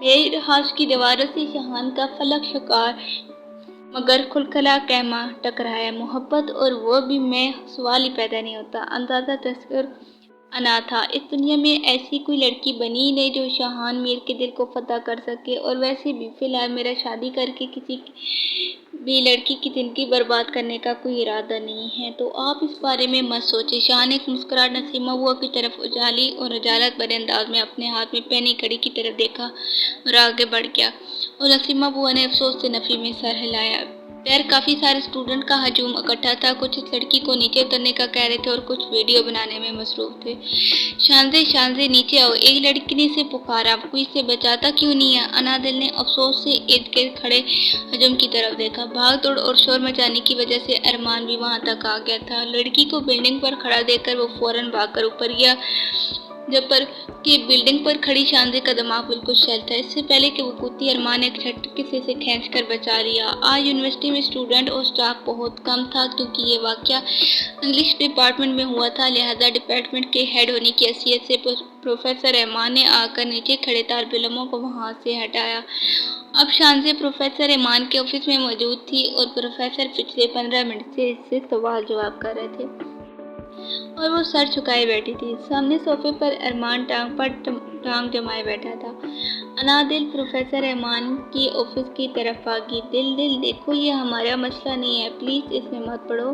میری رہائش کی دیواروں سے شاہان کا فلک شکار مگر کھلکھلا کیما ٹکرایا محبت، اور وہ بھی میں سوال ہی پیدا نہیں ہوتا۔ اندازہ تذکر انا تھا، اس دنیا میں ایسی کوئی لڑکی بنی ہی نہیں جو شاہان میر کے دل کو فتح کر سکے، اور ویسے بھی فی الحال میرا شادی کر کے کسی بھی لڑکی کی زندگی برباد کرنے کا کوئی ارادہ نہیں ہے، تو آپ اس بارے میں مت سوچیں۔ شاہان ایک مسکراہٹ نسیمہ بوا کی طرف اچھالی اور رجالت بھرے انداز میں اپنے ہاتھ میں پہنی گھڑی کی طرف دیکھا اور آگے بڑھ گیا، اور نسیمہ بوا نے افسوس سے نفی میں سر ہلایا۔ پیر کافی سارے اسٹوڈنٹ کا ہجوم اکٹھا تھا، کچھ اس لڑکی کو نیچے اترنے کا کہہ رہے تھے اور کچھ ویڈیو بنانے میں مصروف تھے۔ شانزے شانزے نیچے آؤ، ایک لڑکی نے اسے پکارا، کوئی اسے بچاتا کیوں نہیں ہے؟ انادل نے افسوس سے ارد گرد کھڑے ہجوم کی طرف دیکھا۔ بھاگ دوڑ اور شور مچانے کی وجہ سے ارمان بھی وہاں تک آ گیا تھا۔ لڑکی کو بلڈنگ پر کھڑا دیکھ کر وہ فوراً بھاگ کر اوپر گیا، جب پر کہ بلڈنگ پر کھڑی شانزے کا دماغ بالکل شل تھا۔ اس سے پہلے کہ وہ کودتی، ارمان نے ایک جھٹکے سے اسے کھینچ کر بچا لیا۔ آج یونیورسٹی میں اسٹوڈنٹ اور اسٹاف بہت کم تھا، کیونکہ یہ واقعہ انگلش ڈپارٹمنٹ میں ہوا تھا، لہٰذا ڈپارٹمنٹ کے ہیڈ ہونے کی حیثیت سے پروفیسر ایمان نے آ کر نیچے کھڑے طالب علموں کو وہاں سے ہٹایا۔ اب شانزے پروفیسر ایمان کے آفس میں موجود تھی اور پروفیسر پچھلے 15 منٹ سے اس سے سوال جواب کر رہے تھے، اور وہ سر جھکائے بیٹھی تھی۔ سامنے صوفے پر ارمان ٹانگ پر ٹانگ جمائے بیٹھا تھا۔ انادل پروفیسر ایمان کی آفس کی طرف آگئی۔ دل دیکھو، یہ ہمارا مسئلہ نہیں ہے، پلیز اس میں مت پڑو۔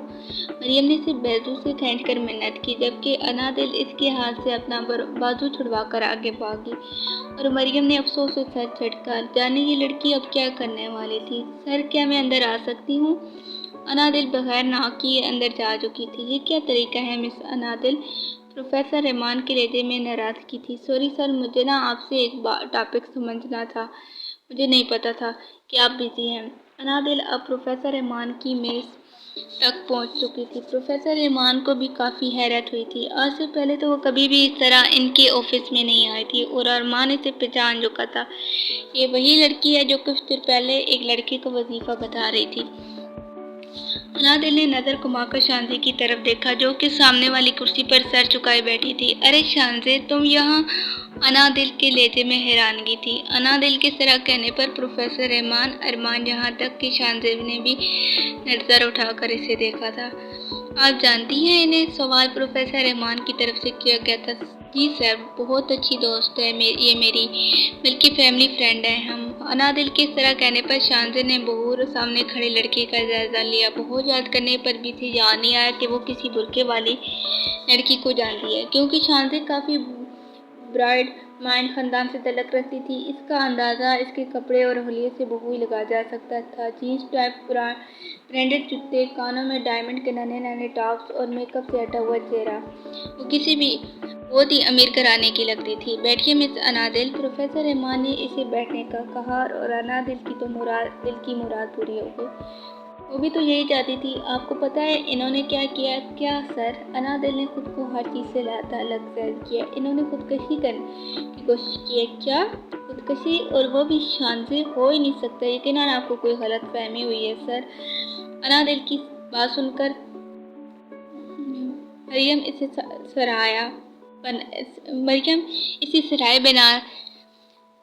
مریم نے اسے بازو سے کھینچ کر منت کی، جبکہ انادل اس کے ہاتھ سے اپنا بازو چھڑوا کر آگے بھاگی، اور مریم نے افسوس سے سر جھٹکا۔ جانے یہ لڑکی اب کیا کرنے والی تھی؟ سر، کیا میں اندر آ سکتی ہوں؟ انادل بغیر ناک کیے اندر جا چکی تھی۔ یہ کیا طریقہ ہے مس انادل؟ پروفیسر ایمان کے لہجے میں ناراضگی تھی۔ سوری سر، مجھے آپ سے ایک ٹاپک سمجھنا تھا، مجھے نہیں پتا تھا کہ آپ بزی ہیں۔ انادل اب پروفیسر ایمان کی میز تک پہنچ چکی تھی۔ پروفیسر ایمان کو بھی کافی حیرت ہوئی تھی۔ آج سے پہلے تو وہ کبھی بھی اس طرح ان کے آفس میں نہیں آئی تھی، اور ارمان اسے پہچان چکا تھا۔ یہ وہی لڑکی ہے جو کچھ دیر پہلے ایک لڑکے کو وظیفہ بتا رہی تھی۔ انادل نے نظر گھما کر شانزے کی طرف دیکھا، جو کہ سامنے والی کرسی پر سر جھکائے بیٹھی تھی۔ ارے شانزے، تم یہاں؟ انادل کے لہجے میں حیرانگی تھی۔ انادل کے اس طرح کہنے پر پروفیسر ارمان یہاں تک کہ شانزے نے بھی نظر اٹھا کر اسے دیکھا تھا۔ آپ جانتی ہیں انہیں؟ سوال پروفیسر ایمان کی طرف سے کیا گیا تھا۔ جی سر، بہت اچھی دوست ہے یہ میری، بلکہ فیملی فرینڈ ہے ہم۔ انادل کے اس طرح کہنے پر شانزے نے بغور سامنے کھڑے لڑکے کا جائزہ لیا۔ بہت یاد کرنے پر بھی اسے یاد نہیں آیا کہ وہ کسی برقعے والی لڑکی کو جانتی ہے، کیونکہ شانزے کافی برائٹ مائنڈ خاندان سے تعلق رکھتی تھی۔ اس کا اندازہ اس کے کپڑے اور حلیے سے بخوبی لگایا جا سکتا تھا۔ جینس ٹاپ، برانڈڈ جوتے، کانوں میں ڈائمنڈ کے ننھے ٹاپس اور میک اپ سے ہٹا ہوا چہرہ، وہ کسی بھی بہت ہی امیر گھرانے کی لگتی تھی۔ بیٹھیے مس انادل، پروفیسر ایمان نے اسے بیٹھنے کا کہا، اور انادل کی تو دل کی مراد پوری ہو گئی۔ وہ بھی تو یہی چاہتی تھی۔ آپ کو پتہ ہے انہوں نے کیا کیا؟ کیا سر؟ انادل نے خود کو ہر چیز سے الگ ظاہر کیا۔ انہوں نے خودکشی کرنے کی کوشش کی ہے۔ کیا خودکشی؟ اور وہ بھی شانزے؟ ہو ہی نہیں سکتا، یقیناً آپ کو کوئی غلط فہمی ہوئی ہے سر۔ انادل کی بات سن کر مریم اسے سرائے بنا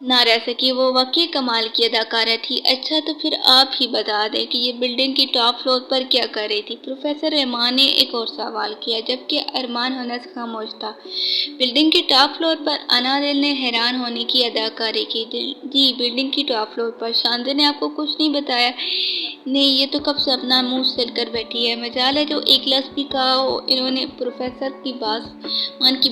نہ رہ سکی۔ وہ واقعی کمال کی اداکارہ تھی۔ اچھا، تو پھر آپ ہی بتا دیں کہ یہ بلڈنگ کی ٹاپ فلور پر کیا کر رہی تھی؟ پروفیسر ایمان نے ایک اور سوال کیا، جبکہ ارمان ہنس خاموش تھا۔ بلڈنگ کی ٹاپ فلور پر؟ انادل نے حیران ہونے کی اداکاری کی۔ جی، بلڈنگ کی ٹاپ فلور پر۔ شانزے نے آپ کو کچھ نہیں بتایا؟ نہیں، یہ تو کب سے اپنا منہ سل کر بیٹھی ہے، مجال ہے جو ایک لفظ بھی کہا ہو۔ انہوں نے پروفیسر کی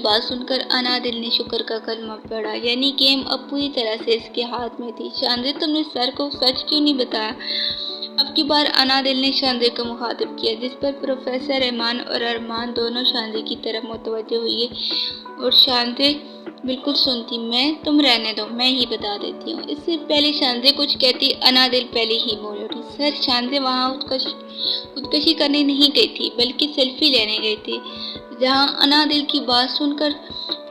بات سن کر انادل نے شکر کا کلمہ پڑھا، یعنی گیم اب پوری طرح سے اس کے ہاتھ میں تھی۔ شانزے، تم نے سر کو سچ کیوں نہیں بتایا؟ اب کی بار انادل نے شانزے کو مخاطب کیا، جس پر پروفیسر ایمان اور ارمان دونوں شانزے کی طرف متوجہ ہوئے، اور شانزے بالکل سنتی۔ تم رہنے دو، میں ہی بتا دیتی ہوں۔ اس سے پہلے شانزے کچھ کہتی، انادل پہلے ہی بول اٹھی۔ سر، شانزے وہاں خودکشی کرنے نہیں گئی تھی، بلکہ سیلفی لینے گئی تھی۔ جہاں انادل کی بات سن کر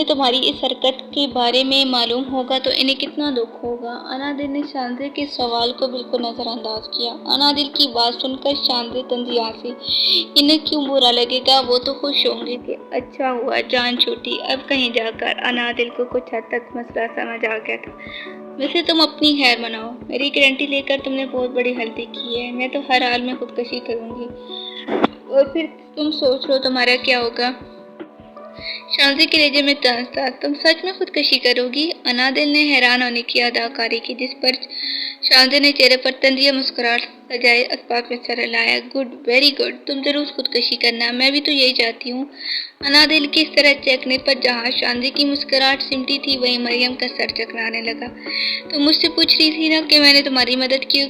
انہیں تمہاری اس حرکت کے بارے میں معلوم ہوگا تو انہیں کتنا دکھ ہوگا۔ انادل نے شاہزادے کے سوال کو بالکل نظر انداز کیا۔ انادل کی بات سن کر شاہزادے تنزی آنسی۔ انہیں کیوں برا لگے گا، وہ تو خوش ہوں گے کہ اچھا ہوا جان چھوٹی۔ اب کہیں جا کر انادل کو کچھ حد تک مسئلہ سمجھ آ گیا تھا۔ ویسے تم اپنی خیر مناؤ، میری گارنٹی لے کر تم نے بہت بڑی غلطی کی ہے۔ میں تو ہر حال میں خودکشی کروں گی اور پھر تم سوچ لو تمہارا کیا ہوگا۔ شاہزادے کے لہجے میں طنز تھا۔ تم سچ میں خودکشی کرو گی؟ انادل نے حیران ہونے کی اداکاری کی، جس پر شاہزادے نے چہرے پر طنزیہ مسکراہٹ سجائے اسباب میں سر ہلایا۔ گڈ، ویری گڈ، تم ضرور خودکشی کرنا، میں بھی تو یہی چاہتی ہوں۔ انادل کے اس طرح چہکنے پر جہاں شاہزادے کی مسکراہٹ سمٹی تھی، وہیں مریم کا سر چکرانے لگا۔ تم مجھ سے پوچھ رہی تھی نا کہ میں نے تمہاری مدد کی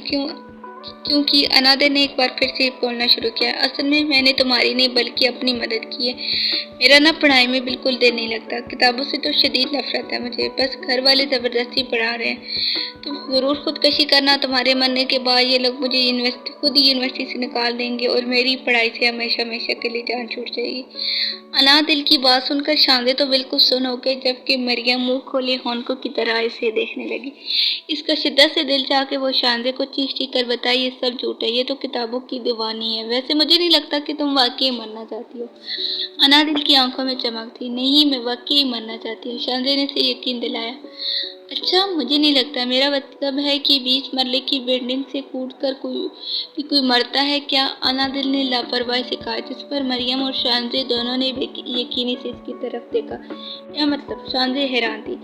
کیونکہ انادل نے ایک بار پھر سے بولنا شروع کیا۔ اصل میں نے تمہاری نہیں بلکہ اپنی مدد کی ہے۔ میرا نا پڑھائی میں بالکل دل نہیں لگتا، کتابوں سے تو شدید نفرت ہے مجھے، بس گھر والے زبردستی پڑھا رہے ہیں۔ تم ضرور خودکشی کرنا، تمہارے مرنے کے بعد یہ لوگ مجھے خود ہی یونیورسٹی سے نکال دیں گے اور میری پڑھائی سے ہمیشہ ہمیشہ کے لیے جان چھوٹ جائے گی۔ انادل کی بات سن کر شاہزادے تو بالکل سن ہو گئے، جبکہ مریم منہ کھولے ہونکوں کی طرح اسے دیکھنے لگی۔ اس کا شدت سے دل چاہ کے وہ شاہزادے کو چیخ چیخ کر بتائی، یہ سب جھوٹ ہے، یہ تو کتابوں کی دیوانی ہے، ویسے مجھے نہیں لگتا کہ تم واقعی مرنا چاہتی ہو۔ انادل کی آنکھوں میں چمک تھی۔ نہیں، میں واقعی مرنا چاہتی ہوں، شاہزادے نے اسے یقین دلایا۔ اچھا، مجھے نہیں لگتا، میرا مطلب ہے کہ 20 مرلے کی بلڈنگ سے کود کر کوئی مرتا ہے کیا؟ انادل نے لاپرواہی سے کہا، جس پر مریم اور شاہزادے دونوں نے بے یقینی سے اس کی طرف دیکھا۔ کیا مطلب؟ شاہزادے حیران تھی۔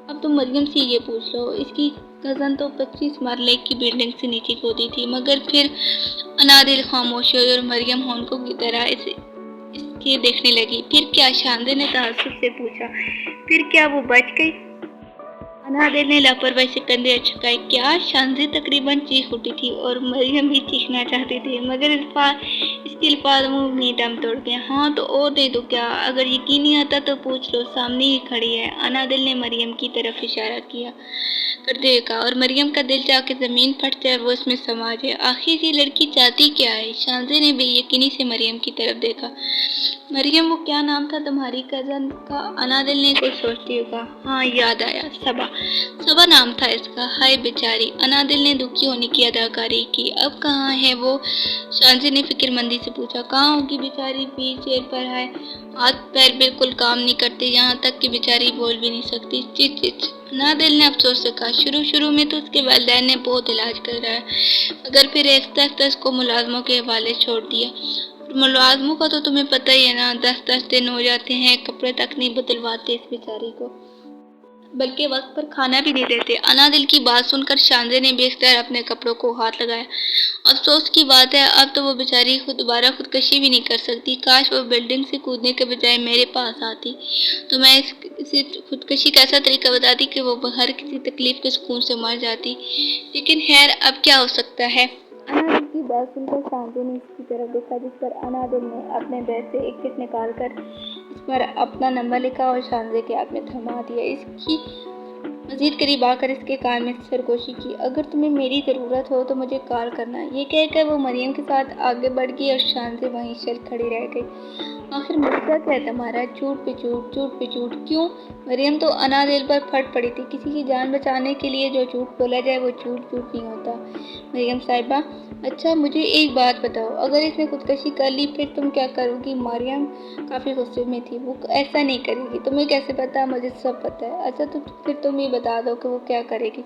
اب تم مریم سے یہ پوچھ لو، اس کی کزن تو 25 مرلے کی بلڈنگ سے نیچے کودی تھی، مگر پھر انادل خاموش ہوئی اور مریم ہونکوں کی طرح اس کے دیکھنے لگی۔ پھر کیا؟ شاہزادے نے تعجب سے پوچھا۔ پھر کیا وہ بچ گئی؟ انادل نے لاپرواہی سے کندھے اچکائے۔ کیا؟ شاہزادی تقریباً چیخ اٹھی تھی اور مریم بھی چیخنا چاہتی تھی، مگر اس کے الفاظ منہ میں دم توڑ گئے۔ ہاں تو اور نہیں تو کیا، اگر یقین نہیں آتا تو پوچھ لو، سامنے ہی کھڑی ہے۔ انادل نے مریم کی طرف اشارہ کرتے ہوئے کہا، اور مریم کا دل چاہ کے زمین پھٹ جائے، وہ اس میں سما جائے۔ آخر یہ لڑکی چاہتی کیا ہے؟ شاہزادے نے بے یقینی سے مریم کی طرف دیکھا۔ مریم، وہ کیا نام تھا تمہاری کزن کا؟ انادل نے کچھ سوچتے ہوئے کہا۔ ہاں، یاد آیا، صبا نام تھا اس کا۔ ہائے بیچاری، انادل نے دکھی ہونے کی اداکاری کی۔ اب کہاں ہے وہ؟ شاہزادے نے فکر مندی سے پوچھا۔ کہاں ہوگی بیچاری، ویل چیئر پر ہے، ہاتھ پیر بالکل کام نہیں کرتے، یہاں تک کہ بیچاری بول بھی نہیں سکتی۔ چچ چچ، انادل نے افسوس سے کہا۔ شروع میں تو اس کے والدین نے بہت علاج کرایا، مگر پھر آہستہ آہستہ اس کو ملازموں کے حوالے چھوڑ دیا۔ ملازموں کا تو تمہیں پتہ ہی ہے نا، 10 دن ہو جاتے ہیں، کپڑے تک نہیں بدلواتے اس بیچاری کو، بلکہ وقت پر کھانا بھی نہیں دیتے۔ انادل کی بات سن کر شاہزادے نے بے اختیار اپنے کپڑوں کو ہاتھ لگایا۔ افسوس کی بات ہے، اب تو وہ بیچاری دوبارہ خودکشی بھی نہیں کر سکتی۔ کاش وہ بلڈنگ سے کودنے کے بجائے میرے پاس آتی تو میں اسے خودکشی کا ایسا طریقہ بتاتی کہ وہ ہر کسی تکلیف کے سکون سے مر جاتی، لیکن خیر اب کیا ہو سکتا ہے۔ انادل کی بات سن کر شاہزادے نے اس کی طرف دیکھا، جس پر انادل نے اپنے بیگ سے ایک چٹ نکال کر اس پر اپنا نمبر لکھا اور شاہزادے کے ہاتھ میں تھما دیا۔ اس کی مزید قریب آ کر اس کے کان میں سرگوشی کی۔ اگر تمہیں میری ضرورت ہو تو مجھے کال کرنا۔ یہ کہہ کر وہ مریم کے ساتھ آگے بڑھ گئی اور شاہزادے وہیں چل کھڑی رہ گئی۔ آخر مسئلہ کیا ہے تمہارا؟ جھوٹ پہ جھوٹ، جھوٹ پہ جھوٹ، کیوں؟ مریم تو انادل پر پھٹ پڑی تھی۔ کسی کی جان بچانے کے لیے جو جھوٹ بولا جائے وہ جھوٹ نہیں ہوتا مریم صاحبہ۔ اچھا مجھے ایک بات بتاؤ، اگر اس نے خودکشی کر لی پھر تم کیا کرو گی؟ مریم کافی غصے میں تھی۔ وہ ایسا نہیں کرے گی۔ تمہیں کیسے پتا؟ مجھے سب پتا ہے۔ اچھا تو پھر تم یہ بتا دو کہ وہ کیا کرے گی۔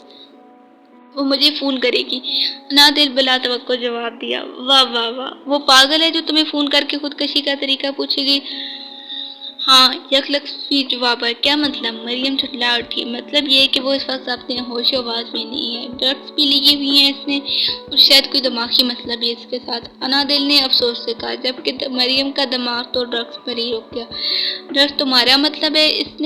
وہ مجھے فون کرے گی، انادل بلا توقع جواب دیا۔ واہ واہ واہ، وہ پاگل ہے جو تمہیں فون کر کے خودکشی کا طریقہ پوچھے گی؟ ہاں، یک لفظی جواب ہے۔ کیا مطلب؟ مریم جھٹلا اٹھی۔ مطلب یہ ہے کہ وہ اس وقت اپنے ہوش و حواس میں نہیں ہے، ڈرگس بھی لیے ہوئی ہیں اس نے، اور شاید کوئی دماغی مسئلہ بھی اس کے ساتھ، انادل نے افسوس سے کہا، جبکہ مریم کا دماغ تو ڈرگس پر ہی رک گیا۔ ڈرگس تمہارا مطلب ہے اس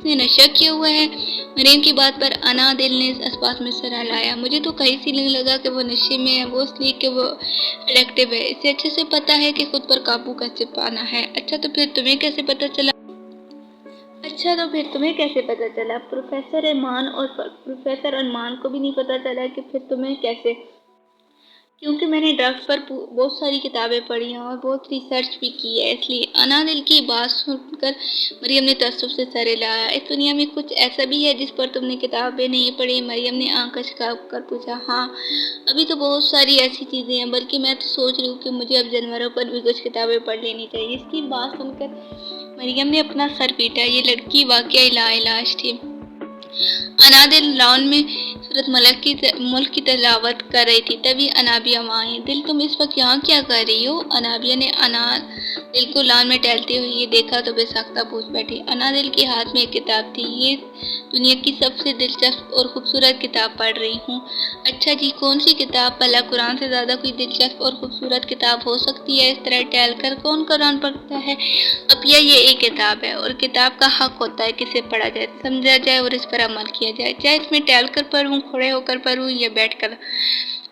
نے نشہ کیا ہوا ہے؟ مریم کی بات پر انادل نے اس بات میں سر ہلایا۔ مجھے تو کہیں سے نہیں لگا کہ وہ نشے میں ہے، وہ اس لیے کہ وہ ایڈکٹیو ہے، اسے اچھے سے پتا ہے کہ خود پر قابو کیسے پانا ہے۔ اچھا تو پھر تمہیں کیسے پتا چلا؟ پروفیسر ارمان کو بھی نہیں پتا چلا کہ پھر تمہیں کیسے کیونکہ میں نے ڈرگس پر بہت ساری کتابیں پڑھی ہیں اور بہت ریسرچ بھی کی ہے، اس لیے انا دل کی بات سن کر مریم نے تعصب سے سر ہلایا۔ اس دنیا میں کچھ ایسا بھی ہے جس پر تم نے کتابیں نہیں پڑھی؟ مریم نے آنکھ کچکا کر پوچھا۔ ہاں، ابھی تو بہت ساری ایسی چیزیں ہیں، بلکہ میں تو سوچ رہی ہوں کہ مجھے اب جانوروں پر بھی کچھ کتابیں پڑھ لینی چاہیے۔ اس کی بات سن کر مریم نے اپنا سر پیٹا۔ یہ لڑکی واقعی لاعلاج تھی۔ انادل لان میں سورت ملک کی تلاوت کر رہی تھی، تبھی انابیہ وہاں آئی۔ دل، تم اس وقت یہاں کیا کر رہی ہو؟ انابیہ نے انادل کو لان میں ٹہلتے ہوئے یہ دیکھا تو بے ساختہ پوچھ بیٹھی۔ انادل کے ہاتھ میں ایک کتاب تھی۔ یہ دنیا کی سب سے دلچسپ اور خوبصورت کتاب پڑھ رہی ہوں۔ اچھا جی، کون سی کتاب؟ بھلا قرآن سے زیادہ کوئی دلچسپ اور خوبصورت کتاب ہو سکتی ہے؟ اس طرح ٹہل کر کون قرآن پڑھتا ہے؟ اب یہ ایک کتاب ہے، اور کتاب کا حق ہوتا ہے کہ اسے پڑھا جائے، سمجھا جائے اور اس پر عمل کیا جائے، چاہے اس میں ٹہل کر پڑھوں، کھڑے ہو کر پڑھوں یا بیٹھ کر۔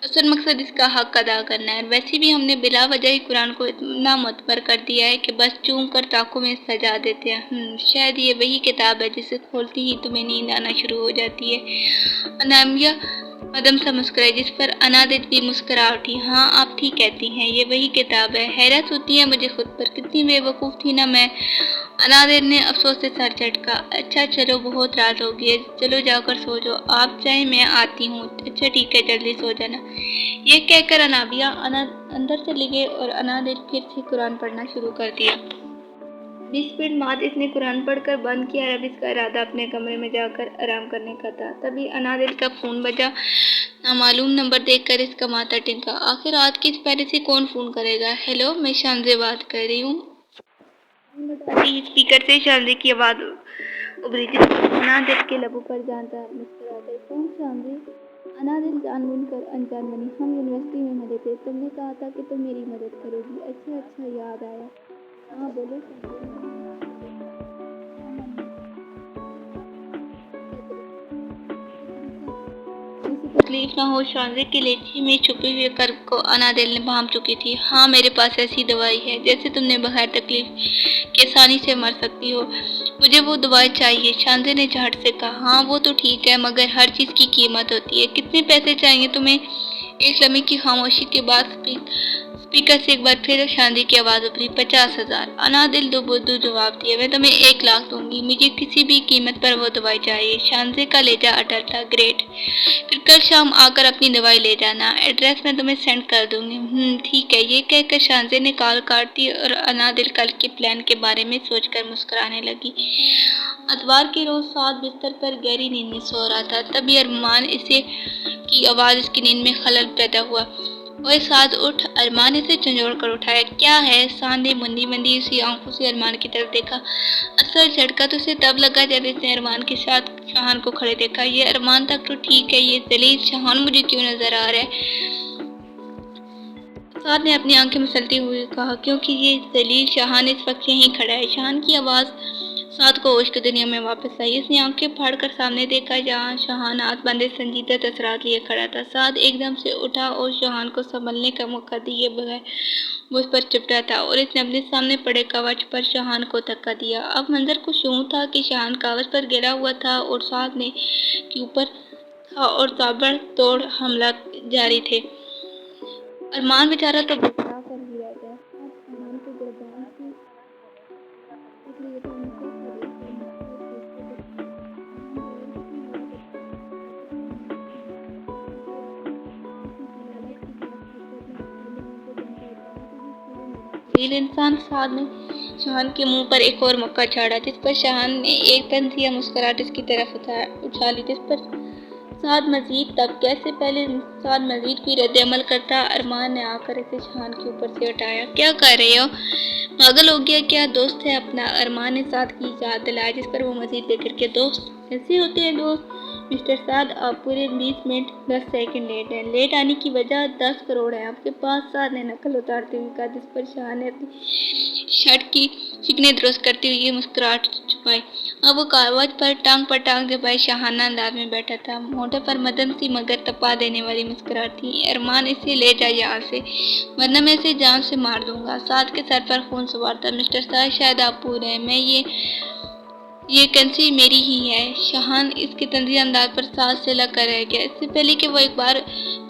اصل مقصد اس کا حق ادا کرنا ہے۔ ویسے بھی ہم نے بلا وجہ ہی قرآن کو اتنا معتبر کر دیا ہے کہ بس چوم کر ٹانکوں میں سجا دیتے ہیں۔ شاید یہ وہی کتاب ہے جسے کھولتی ہی تمہیں نیند آنا شروع ہو جاتی ہے۔ انامیہ مدم سا مسکرائی، جس پر انادل بھی مسکرا اٹھی۔ ہاں، آپ ٹھیک کہتی ہیں، یہ وہی کتاب ہے۔ حیرت ہوتی ہے مجھے خود پر، کتنی بے وقوف تھی نا میں۔ انادل نے افسوس سے سر جھٹکا۔ اچھا چلو، بہت رات ہو گئی ہے، چلو جا کر سو جاؤ، آپ چاہیں میں آتی ہوں۔ اچھا ٹھیک ہے، جلدی سو جانا۔ یہ کہہ کر انابیہ اندر چلی گئی اور انادل پھر سے قرآن پڑھنا شروع کر دیا۔ 20 منٹ بعد اس نے قرآن پڑھ کر بند کیا۔ اب اس کا ارادہ اپنے کمرے میں جا کر آرام کرنے کا تھا۔ تبھی انادل کا فون بجا۔ نامعلوم نمبر دیکھ کر اس کا ماتھا ٹھنکا۔ آخر رات کے اس پہرے سے کون فون کرے گا؟ ہیلو، میں شانزے بات کر رہی ہوں۔ اسپیکر سے شانزے کی آواز ابھری، جس پر انادل کے لبوں پر جانتا مسکرا کر، کون شانزے؟ انادل جان بوجھ کر انجان بنی۔ ہم یونیورسٹی میں ملے تھے، تم نے کہا تھا کہ تم میری مدد کرو گی۔ اچھا یاد آیا۔ ہاں بولو شانزے۔ تکلیف نہ ہو، شانزے کے لہجے میں چھپے ہوئے کرب کو انادل نے بھانپ چکی تھی۔ ہاں، میرے پاس ایسی دوائی ہے جیسے تم نے بغیر تکلیف کے آسانی سے مر سکتی ہو۔ مجھے وہ دوائی چاہیے، شانزے نے جھٹ سے کہا۔ ہاں وہ تو ٹھیک ہے، مگر ہر چیز کی قیمت ہوتی ہے۔ کتنے پیسے چاہیے تمہیں؟ ایک لمحے کی خاموشی کے بعد اسپیکر سے ایک بار پھر شانزے کی آواز ابھری۔ 50,000۔ انادل دو بدو جواب دیا۔ میں تمہیں 1,00,000 دوں گی، مجھے کسی بھی قیمت پر وہ دوائی چاہیے۔ شانزے کا لہجہ اٹل تھا۔ گریٹ، پھر کل شام آ کر اپنی دوائی لے جانا، ایڈریس میں تمہیں سینڈ کر دوں گی۔ ٹھیک ہے۔ یہ کہہ کر شانزے نے کال کاٹ دی اور انادل کل کے پلان کے بارے میں سوچ کر مسکرانے لگی۔ اتوار کے روز سعد بستر پر گہری نیند میں سو رہا تھا، تبھی ارمان کی آواز اس کی نیند میں خلل پیدا ہوا۔ اوئے سعد، اٹھ! ارمان نے اسے جھنجھوڑ کر اٹھایا۔ کیا ہے؟ سعد نے مندی اسی آنکھوں سے ارمان کی طرف دیکھا۔ اصل جھٹکا تو اسے تب لگا جب اس نے ارمان کے ساتھ شاہان کو کھڑے دیکھا۔ یہ ارمان تک تو ٹھیک ہے، یہ ذلیل شاہان مجھے کیوں نظر آ رہا ہے؟ سعد نے اپنی آنکھیں مسلتے ہوئے کہا، کیونکہ یہ ذلیل شاہان اس وقت یہیں کھڑا ہے۔ شاہان کی آواز سعد کو ہوش کی دنیا میں واپس آئی۔ اس نے آنکھیں پھاڑ کر سامنے دیکھا، جہاں شاہان ہاتھ باندھے سنجیدہ تصورات لیے کھڑا تھا۔ سعد ایک دم سے اٹھا اور شاہان کو سنبھلنے کا موقع دیے بغیر وہ اس پر چپٹا تھا، اور اس نے اپنے سامنے پڑے کاغذ پر شاہان کو دھکا دیا۔ اب منظر کچھ یوں تھا کہ شاہان کاغذ پر گرا ہوا تھا اور سعد نے کے اوپر تھا اور تابڑ توڑ حملہ جاری تھے۔ ارمان بیچارہ تو بکرا کر ہی رہ گیا۔ سعد شاہان کو گردان سے دیکھ لیے تو ان کو سر پر مختلف انسان سعد نے شاہان کے منہ پر ایک اور مکہ چھاڑا، جس پر شاہان نے ایک طنزیہ مسکراہٹ اس کی طرف اچھالی، جس پر سعد مزید تب کیسے پہلے سعد مزید کوئی رد عمل کرتا۔ ارمان نے آ کر اسے شاہان کے اوپر سے اٹھایا۔ کیا کر رہے ہو؟ پاگل ہو گیا کیا؟ دوست ہے اپنا، ارمان نے سعد کی یاد دلایا، جس پر وہ مزید فکر کیا۔ دوست کیسے ہوتے ہیں دوست؟ مسٹر سعد، آپ پورے 20 منٹ 10 سیکنڈ لیٹ ہیں۔ لیٹ آنے کی وجہ 10 کروڑ ہے آپ کے پاس، سعد نے نقل اتارتے ہوئے کہا، جس پر شاہان نے اپنی شرٹ کی شکنیں درست کرتے ہوئے یہ مسکراہٹ چھپائی۔ اب وہ کاغذ پر ٹانگ دبائے شاہانہ انداز میں بیٹھا تھا۔ ہونٹوں پر مدم سی مگر تپا دینے والی مسکراہٹ تھی۔ ارمان، اسے لے جا یہاں سے، ورنہ میں اسے جان سے مار دوں گا۔ سعد کے سر پر خون سوار تھا۔ مسٹر سعد، شاید آپ بھول رہے ہیں، میں یہ کرنسی میری ہی ہے۔ شاہان اس کے طنزیہ انداز پر سعد سے لگ کر رہ گیا۔ اس سے پہلے کہ وہ ایک بار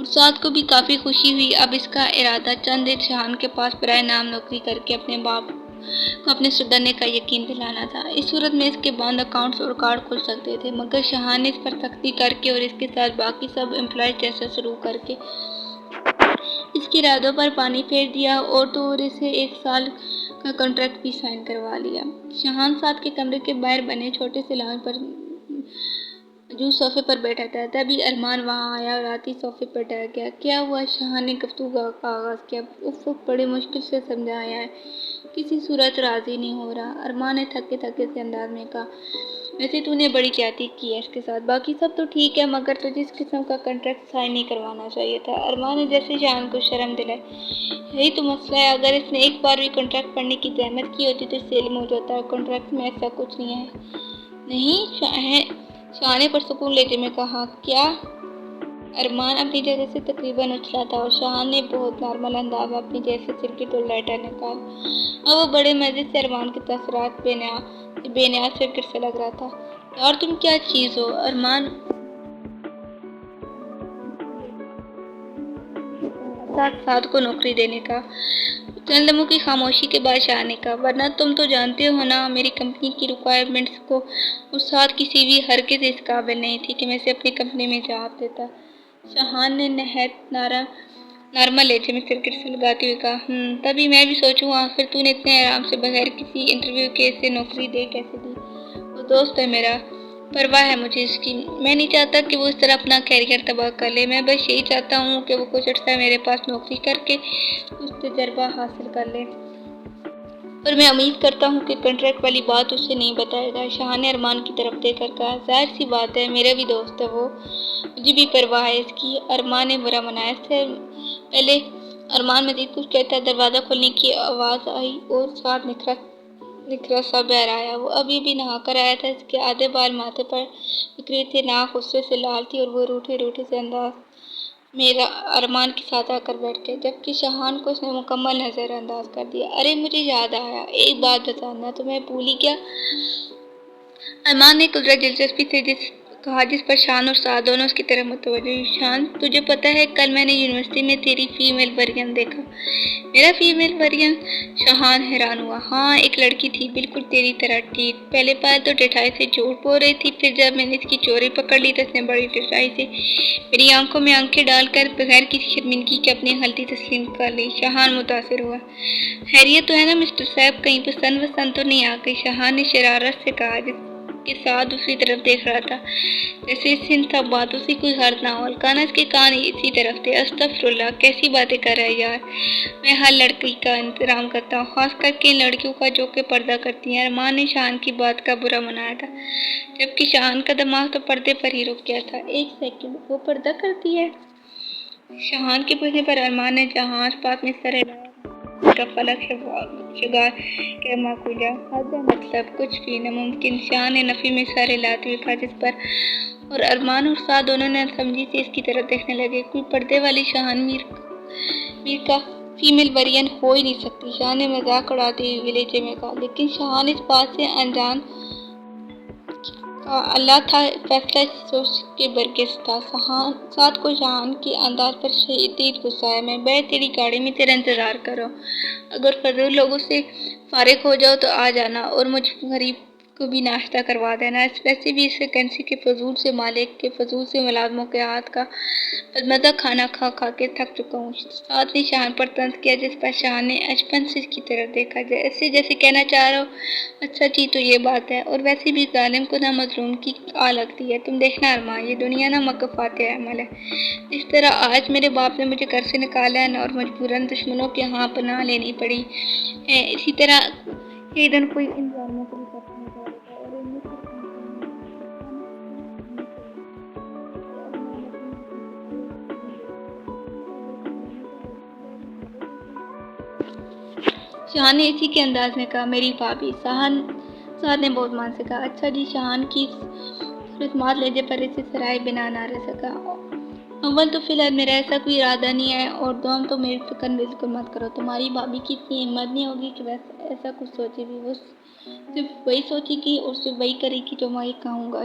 ارشاد کو بھی کافی خوشی ہوئی۔ اب اس کا ارادہ چند دن شاہان کے پاس برائے نام نوکری کر کے اپنے باپ کو اپنے سدھرنے کا یقین دلانا تھا۔ اس صورت میں اس کے بند اکاؤنٹس اور کارڈ کھل سکتے تھے، مگر شاہان نے اس پر سختی کر کے اور اس کے ساتھ باقی سب امپلائیز جیسا سلوک کر کے اس کے ارادوں پر پانی پھیر دیا اور تو اور اسے 1 سال کا کانٹریکٹ بھی سائن کروا لیا۔ شاہان ساتھ کے کمرے کے باہر بنے چھوٹے سے لان پر جو صوفے پر بیٹھا تھا، تبھی ارمان وہاں آیا اور آتے ہی صوفے پر ڈر گیا۔ کیا ہوا؟ شاہان نے گفتگو کا آغاز کیا۔ اف بڑی مشکل سے سمجھایا ہے، کسی صورت راضی نہیں ہو رہا، ارمان نے تھکے تھکے سے انداز میں کہا۔ ویسے تو نے بڑی زیادتی کی ہے اس کے ساتھ، باقی سب تو ٹھیک ہے، مگر تجھے اس قسم کا کانٹریکٹ سائن نہیں کروانا چاہیے تھا۔ ارمان نے جیسے شاہان کو شرم دلائی۔ یہی تو مسئلہ ہے، اگر اس نے ایک بار بھی کانٹریکٹ پڑھنے کی زحمت کی ہوتی تو اس سے علم ہو جاتا۔ کانٹریکٹ میں ایسا کچھ نہیں ہے۔ نہیں، شاہان نے پرسکون لہجے میں کہا۔ کیا؟ ارمان اپنی جگہ سے تقریباً اچھلا تھا اور شاہان نے بہت نارمل انداز میں اپنی جیب سے سرکٹ اور لائٹر نکالا۔ اب وہ بڑے مزے سے ارمان کے تاثرات بے نیاز سرکٹ سے لگ رہا تھا۔ یار تم کیا چیز ہو؟ ارمان ساتھ کو نوکری دینے کا۔ چند لمحوں کی خاموشی کے بعد شاہان نے کہا، ورنہ تم تو جانتے ہو نا میری کمپنی کی ریکوائرمنٹس کو، اور ساتھ کی سی وی ہرگز اس قابل نہیں تھی کہ میں اسے اپنی کمپنی میں جواب دیتا۔ شاہان نے نہایت نارمل لہجے میں سرکٹ سے لگاتے ہوئے کہا، تبھی میں بھی سوچوں آخر تو نے اتنے آرام سے بغیر کسی انٹرویو کے اسے نوکری دے کیسے دی؟ وہ دوست ہے میرا، پرواہ ہے مجھے اس کی، میں نہیں چاہتا کہ وہ اس طرح اپنا کیریئر تباہ کر لے، میں بس یہی چاہتا ہوں کہ وہ کچھ عرصہ میرے پاس نوکری کر کے کچھ تجربہ حاصل کر لے، اور میں امید کرتا ہوں کہ کانٹریکٹ والی بات اسے نہیں بتائے گا۔ شاہان نے ارمان کی طرف دیکھ کر کہا، ظاہر سی بات ہے، میرا بھی دوست ہے وہ، مجھے بھی پرواہ ہے اس کی۔ ارمان نے برا منایا۔ اس سے پہلے ارمان مزید کچھ کہتا، دروازہ کھلنے کی آواز آئی اور ساتھ نکھرا سا بہر آیا۔ وہ ابھی بھی نہا کر آیا تھا، اس کے آدھے بال ماتھے پر بکھرے تھے، ناک غصے سے لال تھی اور وہ روٹھے سے انداز میں ارمان کے ساتھ آ کر بیٹھ گیا، جبکہ شاہان کو اس نے مکمل نظر انداز کر دیا۔ ارے مجھے یاد آیا، ایک بات بتانا تو میں بھول ہی گیا۔ ارمان نے قدرت دلچسپی سے کہا، جس پر شاہان اور سعد دونوں اس کی طرف متوجہ ہوئے۔ شاہان، تجھے پتہ ہے کل میں نے یونیورسٹی میں تیری فیمیل ورژن دیکھا۔ میرا فیمیل ورژن؟ شاہان حیران ہوا۔ ہاں، ایک لڑکی تھی، بالکل تیری طرح ٹھیک۔ پہلے بار تو ڈٹھائی سے جھوٹ بول رہی تھی، پھر جب میں نے اس کی چوری پکڑ لی تو اس نے بڑی ڈٹھائی سے میری آنکھوں میں آنکھیں ڈال کر بغیر کسی شرمندگی کے اپنی غلطی تسلیم کر لی۔ شاہان متاثر ہوا۔ خیریت تو ہے نا مسٹر صاحب، کہیں پسند وسند تو نہیں آ گئی؟ شاہان نے شرارت سے کہا، جس کے ساتھ دوسری طرف دیکھ رہا تھا جیسے ان سب باتوں سے کوئی غرض نہ ہو۔ الکانا اس کے کان اسی طرف تھے۔ استغفر اللہ، کیسی باتیں کر رہا ہے یار، میں ہر لڑکی کا احترام کرتا ہوں، خاص کر کے ان لڑکیوں کا جو کہ پردہ کرتی ہیں۔ ارمان نے شاہان کی بات کا برا منایا تھا، جبکہ شاہان کا دماغ تو پردے پر ہی رک گیا تھا۔ ایک سیکنڈ، وہ پردہ کرتی ہے؟ شاہان کے پوچھنے پر ارمان نے جہاں آس پاس میں سر ہلایا کا فلک شگار کے معقولہ حد ہے، مطلب کچھ بھی ناممکن۔ شاہان نے نفی میں سر ہلاتے ہوئے کہا، جس پر اور ارمان اور سعد دونوں نے سمجھی سے اس کی طرف دیکھنے لگے۔ کوئی پردے والی شاہان میر کا فیمیل ورژن ہو ہی نہیں سکتی، شاہان نے مذاق اڑاتے ہوئے لہجے میں کہا۔ لیکن شاہان اس بات سے انجان کا اللہ تھا، فیصلہ سوچ کے برعکس تھا۔ سعد کو شاہان کے انداز پر شدید غصہ آیا۔ میں بیٹھ تیری گاڑی میں تیرا انتظار کر رہا ہوں، اگر فضول لوگوں سے فارغ ہو جاؤ تو آ جانا اور مجھ غریب کو بھی ناشتہ کروا دینا۔ ویسے بھی اس ویکینسی کے فضول سے مالک کے فضول سے ملازموں کے ہاتھ کا بدمزہ کھانا کھا کے تھک چکا ہوں۔ سعد نے شاہان پر طنز کیا، جس پر شاہان نے اچپن سے اس کی طرف دیکھا، جیسے کہنا چاہ رہا ہو، اچھا جی تو یہ بات ہے، اور ویسے بھی ظالم کو نہ مظلوم کی آہ لگتی ہے۔ تم دیکھنا ارمان، یہ دنیا نہ مکافات عمل ہے۔ جس طرح آج میرے باپ نے مجھے گھر سے نکالا ہے اور مجبوراً دشمنوں کے ہاں پناہ لینی پڑی ہے، اسی طرح یہ دن کوئی ان ظالموں کو بھی کرنے جا رہا ہے، اور ان میں صرف شاہان نے اسی کے انداز میں کہا، میری بھابھی۔ سعد نے بہت مان سے کہا، اچھا جی۔ شاہان کی صورتمات لہجے پر اسے سرائے بنا نہ رہ سکا۔ اول تو فی الحال میرا ایسا کوئی ارادہ نہیں ہے، اور دوم تو میری فکر بالکل مت کرو، تمہاری بھابھی کی اتنی ہمت نہیں ہوگی کہ ایسا کچھ سوچے بھی، وہ صرف وہی سوچے گی اور صرف وہی کرے گی جو میں کہوں گا۔